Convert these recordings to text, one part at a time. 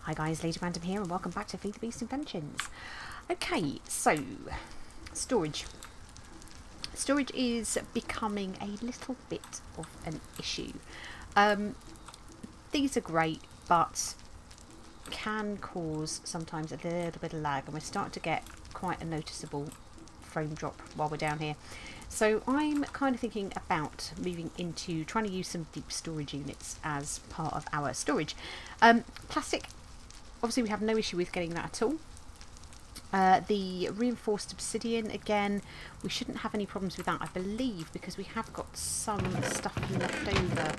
Hi guys, Lady Random here and welcome back to FTB Inventions. Okay, so storage. Storage is becoming a little bit of an issue. These are great, but can cause sometimes a little bit of lag, and we're starting to get quite a noticeable frame drop while we're down here. So I'm kind of thinking about moving into trying to use some deep storage units as part of our storage. Plastic, obviously we have no issue with getting that at all. The reinforced obsidian, again, we shouldn't have any problems with that, I believe, because we have got some stuff left over.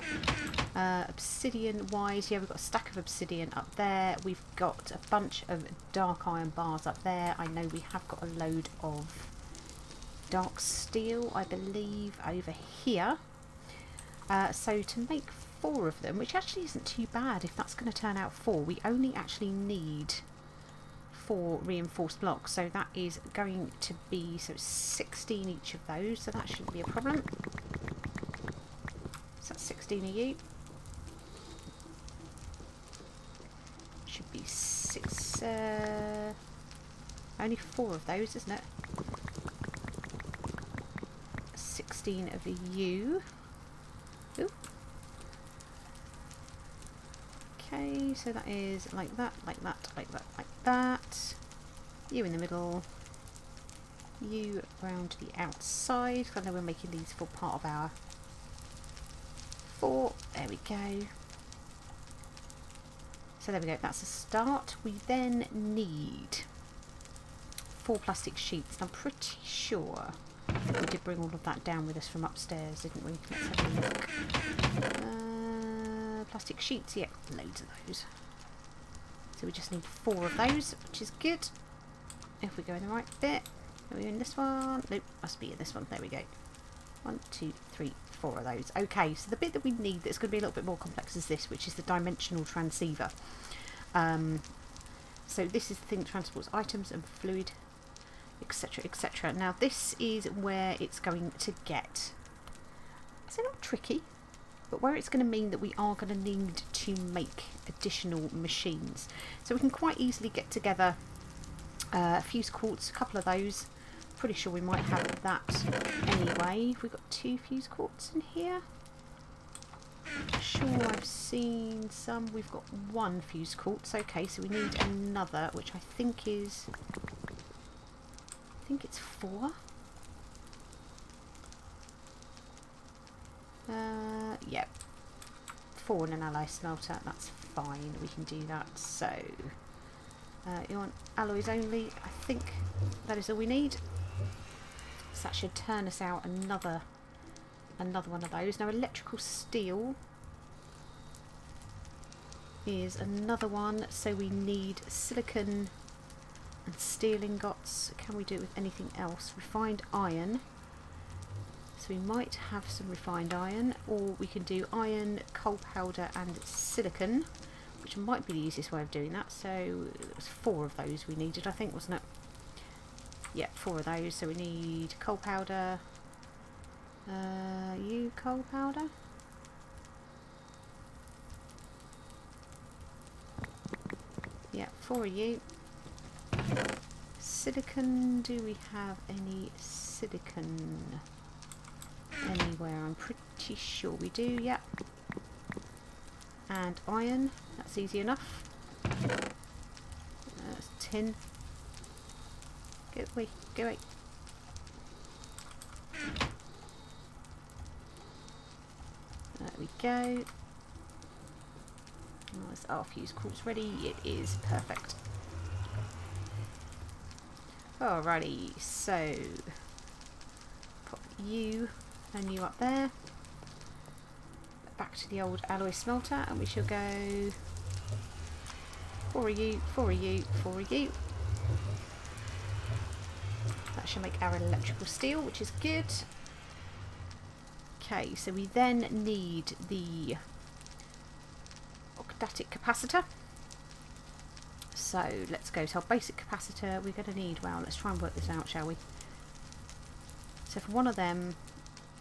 Obsidian wise, yeah, we've got a stack of obsidian up there. We've got a bunch of dark iron bars up there. I know we have got a load of dark steel, I believe, over here. So to make 4 of them, which actually isn't too bad if that's going to turn out 4, we only actually need 4 reinforced blocks, so that is going to be 16 each of those, so that shouldn't be a problem. So that's 16 of you. Should be 6, only 4 of those, isn't it? 16 of you. Ooh. Okay, so that is like that, like that, like that, like that. You in the middle. You around the outside. I know we're making these for part of our 4. There we go. So there we go, that's a start. We then need 4 plastic sheets. And I'm pretty sure we did bring all of that down with us from upstairs, didn't we? Let's have a look. Plastic sheets, yeah, loads of those. So we just need 4 of those, which is good. If we go in the right bit, are we in this one? Nope, must be in this one. There we go. 1, 2, 3, 4 of those. Okay, so the bit that we need that's going to be a little bit more complex is this, which is the dimensional transceiver. So this is the thing that transports items and fluid, etc, etc. Now this is where it's going to get, is it not tricky, but where it's going to mean that we are going to need to make additional machines. So we can quite easily get together fuse quartz, a couple of those. Pretty sure we might have that anyway. We've got 2 fuse quartz in here. Sure, I've seen some. We've got 1 fuse quartz. Okay, so we need another, which I think is, it's 4. Yeah, 4 in an alloy smelter, that's fine, we can do that. So you want alloys only, I think that is all we need. So that should turn us out another one of those. Now electrical steel is another one, so we need silicon and steel ingots. Can we do it with anything else? Refined iron. So we might have some refined iron, or we can do iron, coal powder and silicon, which might be the easiest way of doing that. So it was 4 of those we needed, I think, wasn't it? Yeah, 4 of those. So we need coal powder. You coal powder? Yeah, 4 of you. Silicon, do we have any silicon anywhere? I'm pretty sure we do, yeah. And iron, that's easy enough. That's tin. Go away, go away. There we go. Oh, is our fuse quartz ready? It is, perfect. Alrighty, so pop you and you up there. Back to the old alloy smelter, and we shall go 4 of you, 4 of you, 4 of you. That should make our electrical steel, which is good. Okay, so we then need the octatic capacitor. So let's go. So our basic capacitor, we're going to need, well, let's try and work this out, shall we? So for one of them,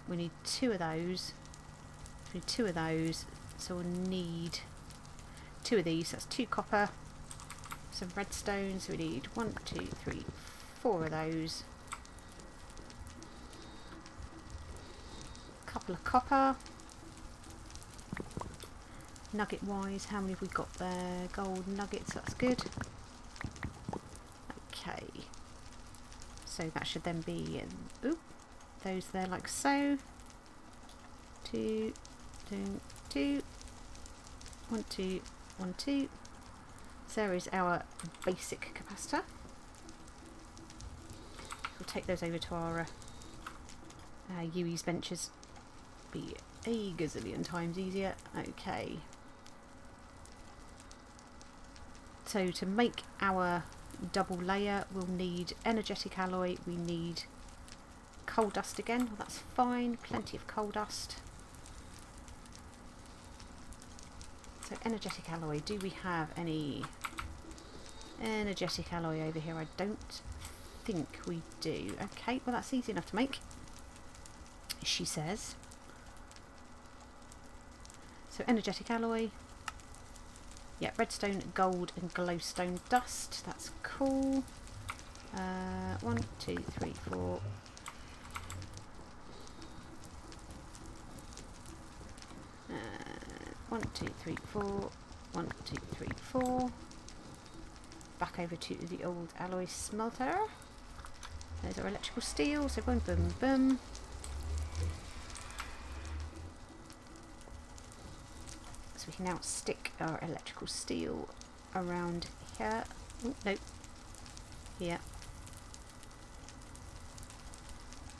we need 2 of those. We need 2 of those, so we'll need 2 of these. That's 2 copper, some redstone, so we need 1, 2, 3, 4 of those. A couple of copper. Nugget wise, how many have we got there? Gold nuggets, that's good. Okay. So that should then be, those there like so. 2, 2, 2. 1, 2, 1, 2. So there is our basic capacitor. We'll take those over to our UE's benches. Be a gazillion times easier. Okay. So to make our double layer, we'll need energetic alloy. We need coal dust again. Well, that's fine. Plenty of coal dust. So energetic alloy. Do we have any energetic alloy over here? I don't think we do. Okay, well that's easy enough to make, she says. So energetic alloy. Yeah, redstone, gold and glowstone dust. That's cool. 1, 2, 3, 4. One, 2, 3, 4. 1, 2, 3, 4. Back over to the old alloy smelter. There's our electrical steel. So boom, boom, boom. So we can now stick our electrical steel around here. Oh, nope. Here.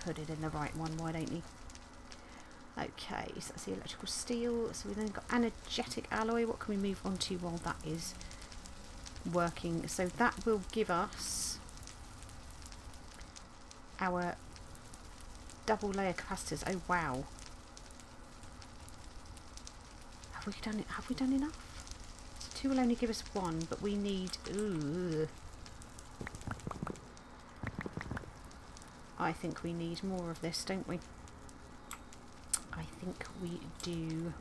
Put it in the right one, why don't you? Okay, so that's the electrical steel. So we've then got energetic alloy. What can we move on to while that is working? So that will give us our double layer capacitors. Oh wow. Have we done it? Have we done enough? So 2 will only give us 1, but we need, I think we need more of this, don't we? I think we do.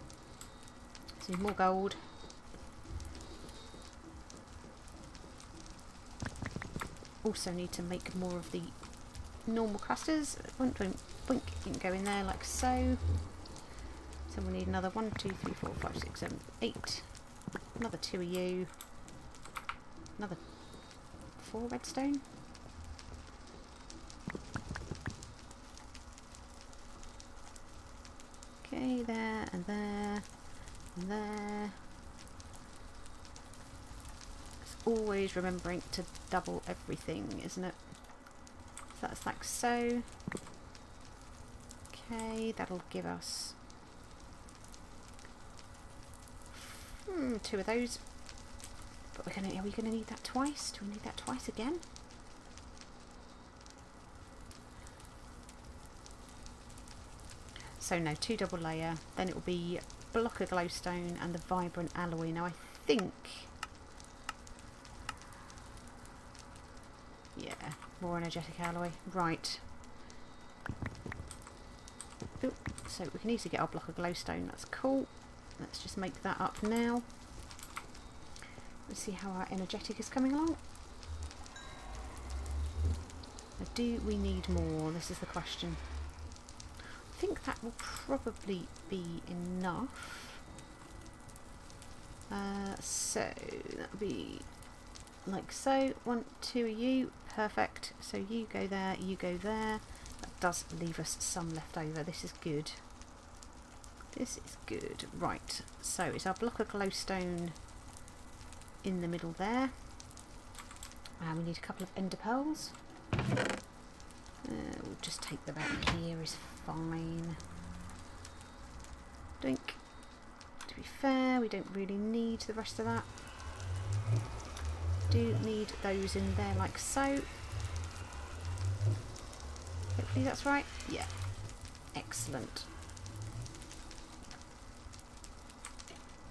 So more gold. Also need to make more of the normal clusters. Blink, blink, blink. You can go in there like so. So we need another 1, 2, 3, 4, 5, 6, 7, 8. Another 2 of you. Another 4 redstone. Okay, there and there and there. It's always remembering to double everything, isn't it? So that's like so. Okay, that'll give us 2 of those. But are we gonna need that twice? Do we need that twice again? So no, 2 double layer, then it will be block of glowstone and the vibrant alloy. Now I think, yeah, more energetic alloy, right. Ooh, so we can easily get our block of glowstone, that's cool. Let's just make that up now. Let's see how our energetic is coming along. Now, do we need more? This is the question. I think that will probably be enough. So that'll be like so. 1, 2 of you, perfect. So you go there, you go there. That does leave us some left over. This is good. This is good. Right. So it's our block of glowstone in the middle there. And we need a couple of ender pearls. We'll just take them out here is fine. Drink. To be fair, we don't really need the rest of that. Do need those in there like so. Hopefully that's right. Yeah. Excellent.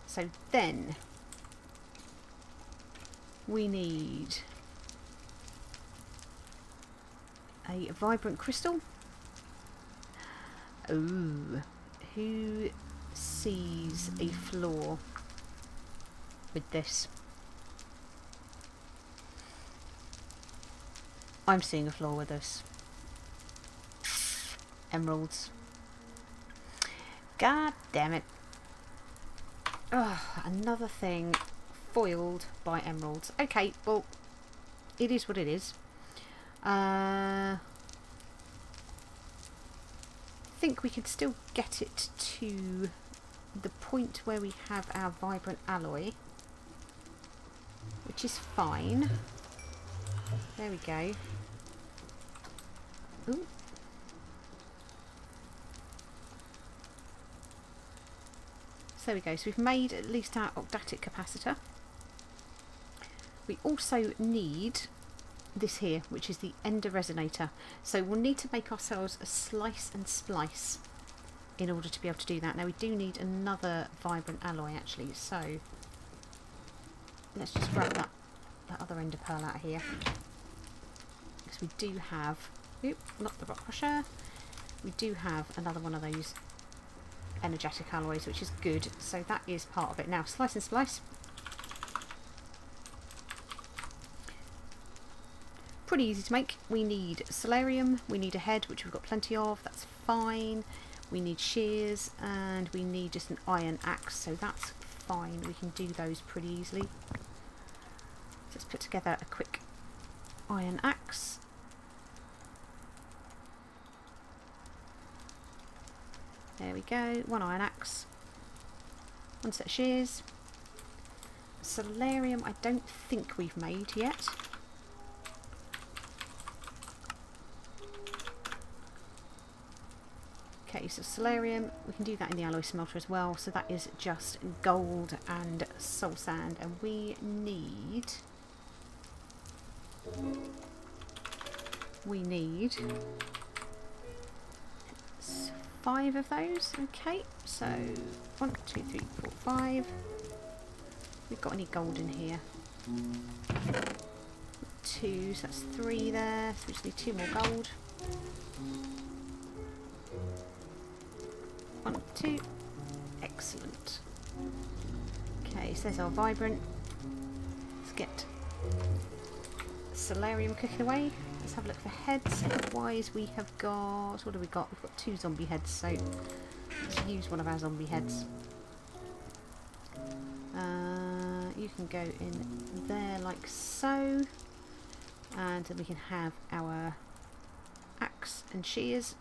So then we need a vibrant crystal. Oh, who sees a flaw with this? I'm seeing a flaw with this. Emeralds. God damn it. Oh, another thing foiled by emeralds. Okay, well, it is what it is. I think we can still get it to the point where we have our vibrant alloy, which is fine. There we go. Ooh. So there we go. So we've made at least our octatic capacitor. We also need this here, which is the ender resonator. So we'll need to make ourselves a slice and splice in order to be able to do that. Now we do need another vibrant alloy actually, so let's just grab that other ender pearl out of here, because we do have, oop, not the rock crusher, we do have another one of those energetic alloys, which is good, so that is part of it. Now slice and splice, pretty easy to make. We need solarium, we need a head, which we've got plenty of, that's fine. We need shears, and we need just an iron axe, so that's fine. We can do those pretty easily. Let's put together a quick iron axe. There we go, one iron axe, one set of shears. Solarium I don't think we've made yet. Okay, so solarium, we can do that in the alloy smelter as well, so that is just gold and soul sand, and we need 5 of those. Okay, so 1, 2, 3, 4, 5. We've got any gold in here? 2, so that's 3 there, so we just need 2 more gold. 1, 2, excellent. Okay, so there's our vibrant. Let's get solarium cooking away. Let's have a look for heads. Otherwise we have got, what have we got? We've got 2 zombie heads, so let's use one of our zombie heads. You can go in there like so, and then we can have our axe and shears.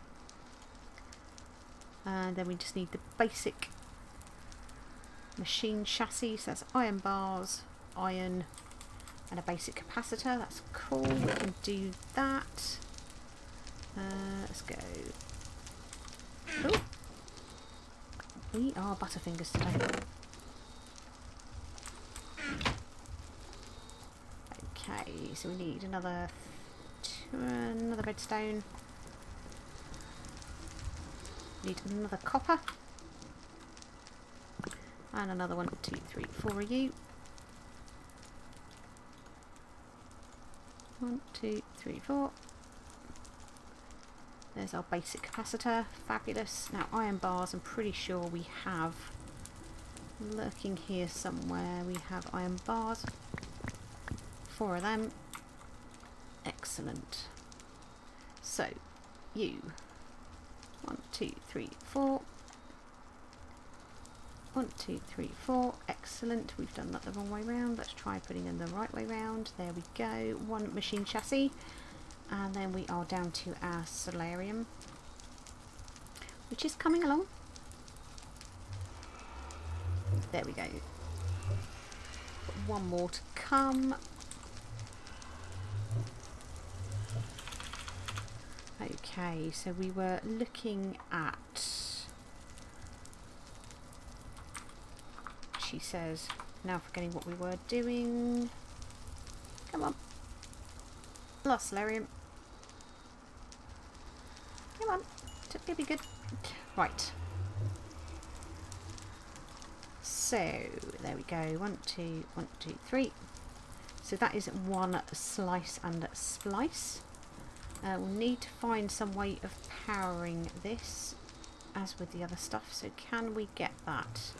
And then we just need the basic machine chassis, so that's iron bars, iron, and a basic capacitor. That's cool, we can do that. Let's go. Ooh. We are butterfingers today. Okay, so we need another redstone. Need another copper, and another 1, 2, 3, 4 of you. 1, 2, 3, 4. There's our basic capacitor, fabulous. Now iron bars, I'm pretty sure we have lurking here somewhere. We have iron bars, 4 of them. Excellent. So you. 1, 2, 3, 4. 1, 2, 3, 4. Excellent. We've done that the wrong way round. Let's try putting in the right way round. There we go. 1 machine chassis. And then we are down to our solarium, which is coming along. There we go. Got 1 more to come. Okay, so we were looking at, she says, now forgetting what we were doing. Come on. Lost solarium. Come on. It'll be good. Right. So, there we go. 1, 2, 1, 2, 3. So that is 1 slice and splice. We'll need to find some way of powering this, as with the other stuff. So can we get that?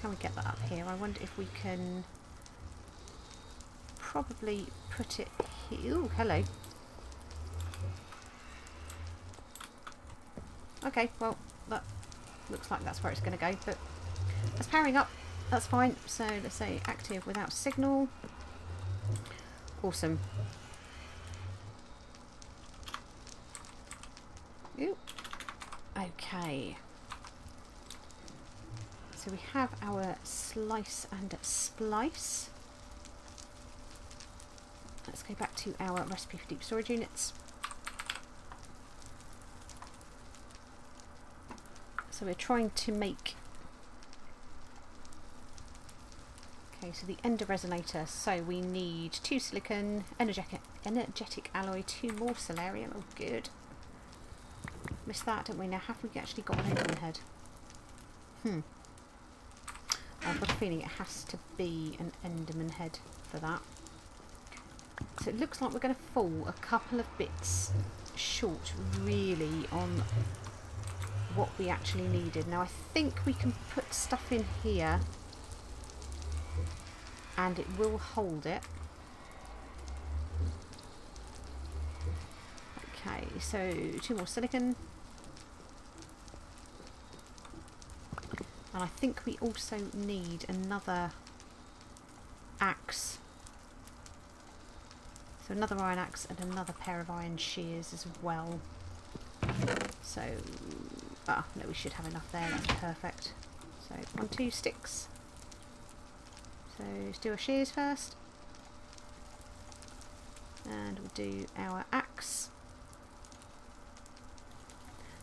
Can we get that up here? I wonder if we can probably put it here. Ooh, hello. Okay, well, that looks like that's where it's going to go, but it's powering up. That's fine. So let's say active without signal. Awesome. Ooh. Okay. So we have our slice and splice. Let's go back to our recipe for deep storage units. So we're trying to make... Okay, so the ender resonator. So we need 2 silicon, energetic alloy, 2 more solarium. Oh, good. Missed that, didn't we? Now, have we actually got an enderman head? I've got a feeling it has to be an enderman head for that. So it looks like we're going to fall a couple of bits short, really, on what we actually needed. Now, I think we can put stuff in here and it will hold it. Okay, so 2 more silicon. And I think we also need another axe. So another iron axe and another pair of iron shears as well. So, no, we should have enough there. That's perfect. So 1, 2 sticks. So let's do our shears first. And we'll do our axe.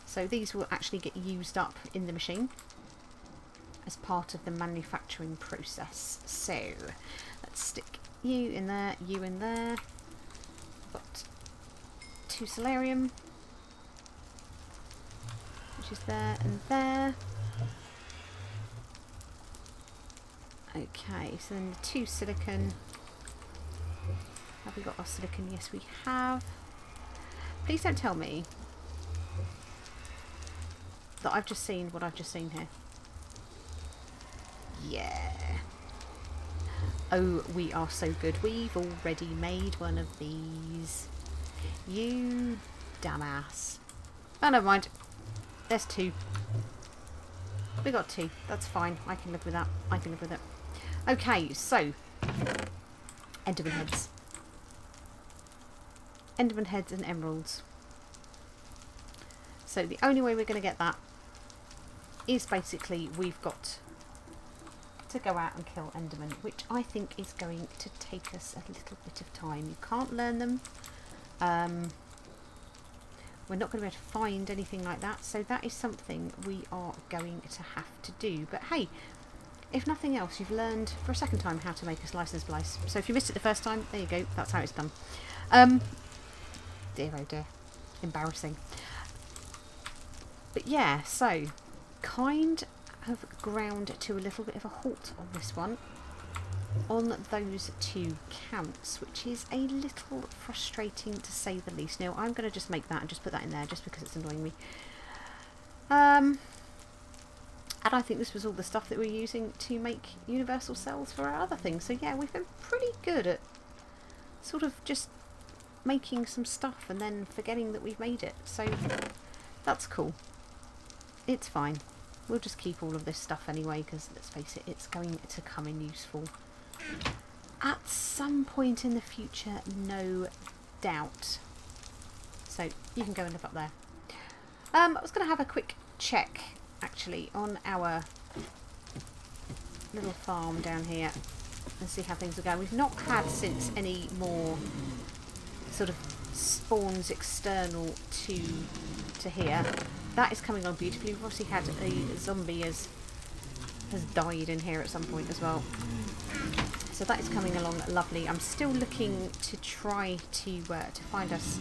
So these will actually get used up in the machine as part of the manufacturing process. So let's stick you in there, you in there. Got 2 solarium, which is there and there. Okay, so then the 2 silicon. Have we got our silicon? Yes, we have. Please don't tell me that I've just seen what I've just seen here. Yeah. Oh, we are so good. We've already made one of these. You dumbass. Oh, never mind. There's 2. We got 2. That's fine. I can live with that. I can live with it. Okay, so enderman heads. Enderman heads and emeralds. So the only way we're going to get that is basically we've got to go out and kill endermen, which I think is going to take us a little bit of time. You can't learn them. We're not going to be able to find anything like that, so that is something we are going to have to do. But hey, if nothing else, you've learned for a second time how to make a slice and splice. So if you missed it the first time, there you go, that's how it's done. Dear oh dear, embarrassing. But yeah, so kind of ground to a little bit of a halt on this one, on those 2 counts, which is a little frustrating to say the least. Now I'm going to just make that and just put that in there just because it's annoying me. And I think this was all the stuff that we're using to make universal cells for our other things. So yeah, we've been pretty good at sort of just making some stuff and then forgetting that we've made it. So that's cool. It's fine. We'll just keep all of this stuff anyway, because let's face it, it's going to come in useful at some point in the future, no doubt. So you can go and live up there. I was going to have a quick check actually on our little farm down here and see how things are going. We've not had since any more sort of spawns external to here. That is coming on beautifully. We've obviously had a zombie has died in here at some point as well. So that is coming along lovely. I'm still looking to try to find us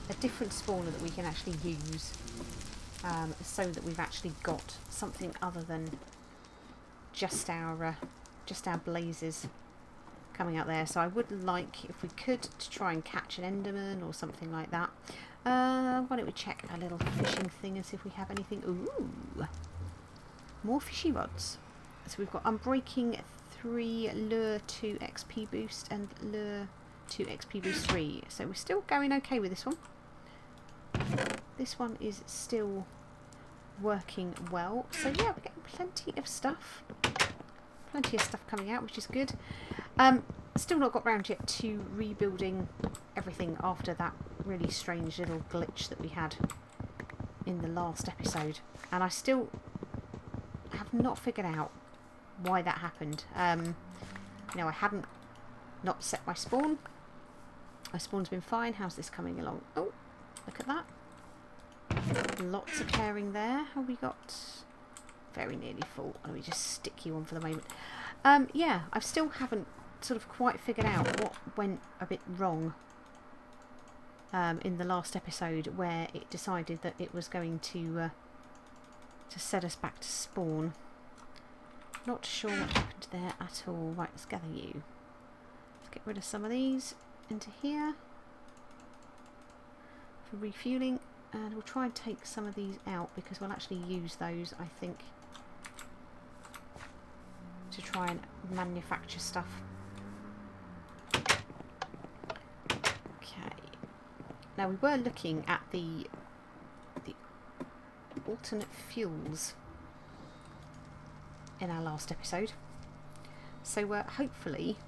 a different spawner that we can actually use, so that we've actually got something other than just our blazes coming out there. So I would like, if we could, to try and catch an enderman or something like that. Why don't we check our little fishing thing and see if we have anything. Ooh, more fishy rods. So we've got unbreaking 3 lure 2 XP boost and lure 2 XP boost 3. So we're still going okay with this one. This one is still working well. So yeah, we're getting plenty of stuff. Plenty of stuff coming out, which is good. Still not got round yet to rebuilding everything after that really strange little glitch that we had in the last episode. And I still have not figured out why that happened. You know, I hadn't not set my spawn. My spawn's been fine. How's this coming along? Oh, look at that. Lots of pairing there. Have we got... Very nearly full. Let me just stick you on for the moment. Yeah, I still haven't sort of quite figured out what went a bit wrong in the last episode, where it decided that it was going to set us back to spawn. Not sure what happened there at all. Right, let's gather you. Let's get rid of some of these into here for refueling, and we'll try and take some of these out because we'll actually use those, I think, to try and manufacture stuff. Okay. Now we were looking at the alternate fuels in our last episode. So hopefully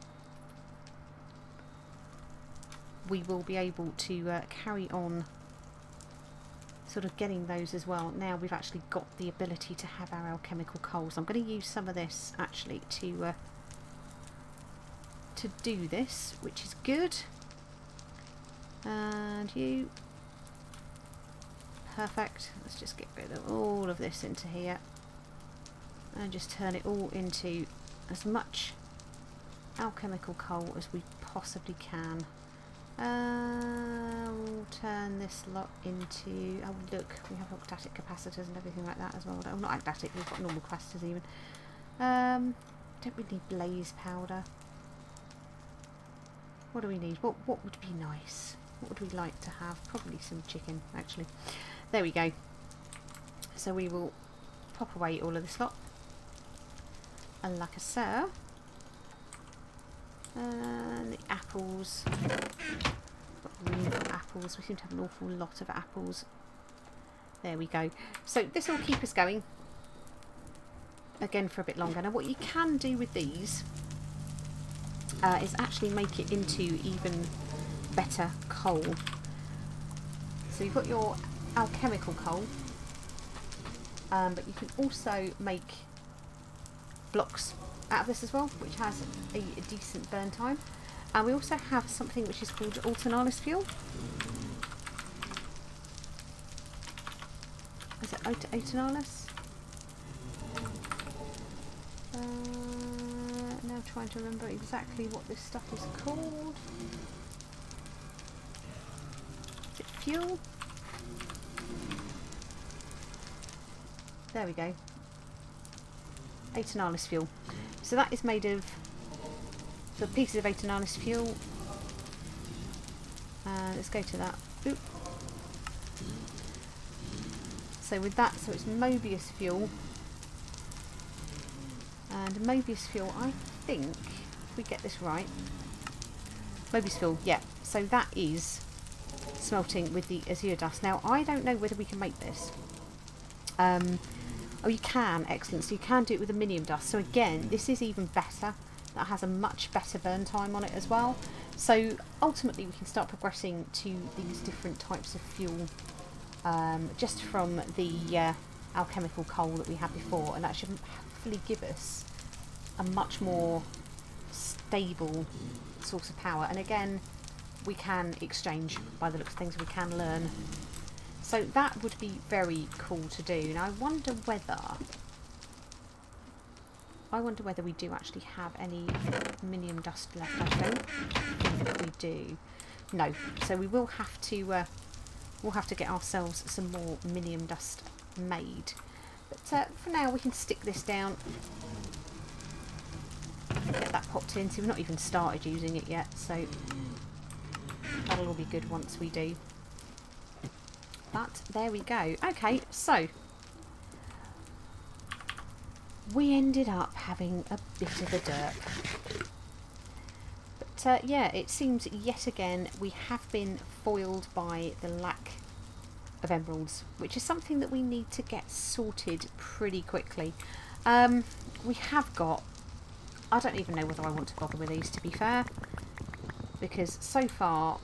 we will be able to carry on sort of getting those as well. Now we've actually got the ability to have our alchemical coals. I'm going to use some of this actually to do this, which is good. And you, perfect. Let's just get rid of all of this into here and just turn it all into as much alchemical coal as we possibly can. We'll turn this lot into... Oh look, we have octatic capacitors and everything like that as well. Oh, not octatic, we've got normal capacitors even. Don't we need blaze powder? What do we need? What would be nice? What would we like to have? Probably some chicken, actually. There we go. So we will pop away all of this lot. And like I said, and the apples. Got room for apples. We seem to have an awful lot of apples. There we go. So this will keep us going again for a bit longer. Now what you can do with these is actually make it into even better coal. So you've got your alchemical coal, but you can also make blocks out of this as well, which has a decent burn time. And we also have something which is called alternalis fuel. Is it alternalis? Now trying to remember exactly what this stuff is called. Is it fuel? There we go. Alternalis fuel. So that is made of the pieces of alternalis fuel. Let's go to that. Oop. So with that, so it's Mobius fuel. And Mobius fuel, I think, if we get this right, Mobius fuel, yeah. So that is smelting with the azure dust. Now, I don't know whether we can make this. Oh, you can, excellent. So you can do it with aluminium dust. So again, this is even better. That has a much better burn time on it as well. So ultimately, we can start progressing to these different types of fuel just from the alchemical coal that we had before, and that should hopefully give us a much more stable source of power. And again, we can exchange by the looks of things. We can learn. So that would be very cool to do. Now I wonder whether we do actually have any aluminium dust left. I don't think we do. No. So we will have to we'll have to get ourselves some more aluminium dust made. But for now we can stick this down. Get that popped in. So we've not even started using it yet, so that'll all be good once we do. But there we go. Okay, so we ended up having a bit of a derp. But yeah, it seems yet again we have been foiled by the lack of emeralds, which is something that we need to get sorted pretty quickly. We have got, I don't even know whether I want to bother with these, to be fair, because so far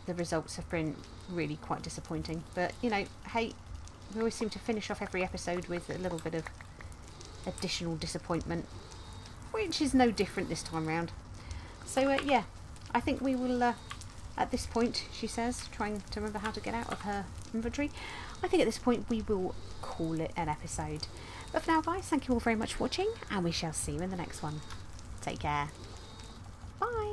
the results have been really quite disappointing. But you know, hey, we always seem to finish off every episode with a little bit of additional disappointment, which is no different this time round. So yeah, I think we will at this point, she says, trying to remember how to get out of her inventory, I think at this point we will call it an episode. But for now guys, thank you all very much for watching, and we shall see you in the next one. Take care. Bye.